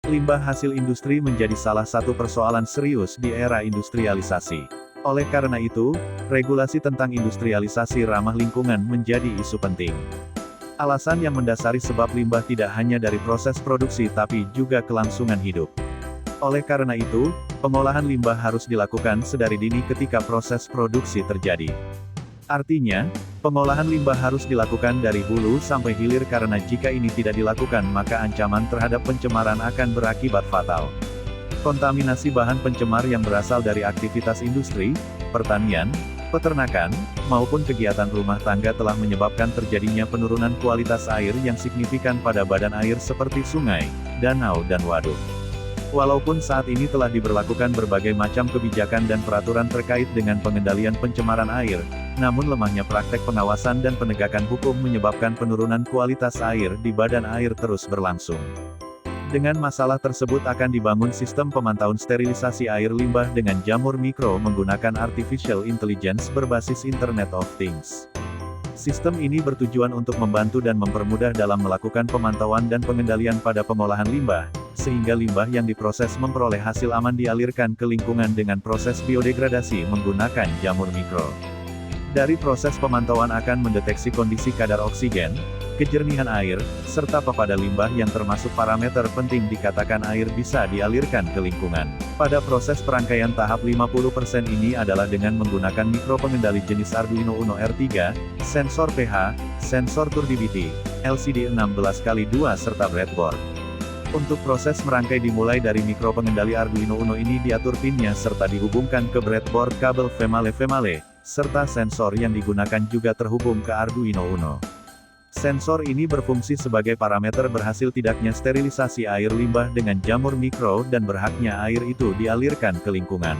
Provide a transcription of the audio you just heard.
Limbah hasil industri menjadi salah satu persoalan serius di era industrialisasi. Oleh karena itu, regulasi tentang industrialisasi ramah lingkungan menjadi isu penting. Alasan yang mendasari sebab limbah tidak hanya dari proses produksi tapi juga kelangsungan hidup. Oleh karena itu, pengolahan limbah harus dilakukan sedari dini ketika proses produksi terjadi. Artinya, pengolahan limbah harus dilakukan dari hulu sampai hilir karena jika ini tidak dilakukan maka ancaman terhadap pencemaran akan berakibat fatal. Kontaminasi bahan pencemar yang berasal dari aktivitas industri, pertanian, peternakan, maupun kegiatan rumah tangga telah menyebabkan terjadinya penurunan kualitas air yang signifikan pada badan air seperti sungai, danau dan waduk. Walaupun saat ini telah diberlakukan berbagai macam kebijakan dan peraturan terkait dengan pengendalian pencemaran air, namun lemahnya praktek pengawasan dan penegakan hukum menyebabkan penurunan kualitas air di badan air terus berlangsung. Dengan masalah tersebut akan dibangun sistem pemantauan sterilisasi air limbah dengan jamur mikro menggunakan artificial intelligence berbasis Internet of Things. Sistem ini bertujuan untuk membantu dan mempermudah dalam melakukan pemantauan dan pengendalian pada pengolahan limbah, sehingga limbah yang diproses memperoleh hasil aman dialirkan ke lingkungan dengan proses biodegradasi menggunakan jamur mikro. Dari proses pemantauan akan mendeteksi kondisi kadar oksigen, kejernihan air, serta papada limbah yang termasuk parameter penting dikatakan air bisa dialirkan ke lingkungan. Pada proses perangkaian tahap 50% ini adalah dengan menggunakan mikro pengendali jenis Arduino Uno R3, sensor pH, sensor turbidity, LCD 16x2 serta breadboard. Untuk proses merangkai dimulai dari mikro pengendali Arduino Uno ini diatur pinnya serta dihubungkan ke breadboard kabel female, serta sensor yang digunakan juga terhubung ke Arduino Uno. Sensor ini berfungsi sebagai parameter berhasil tidaknya sterilisasi air limbah dengan jamur mikro dan berhaknya air itu dialirkan ke lingkungan.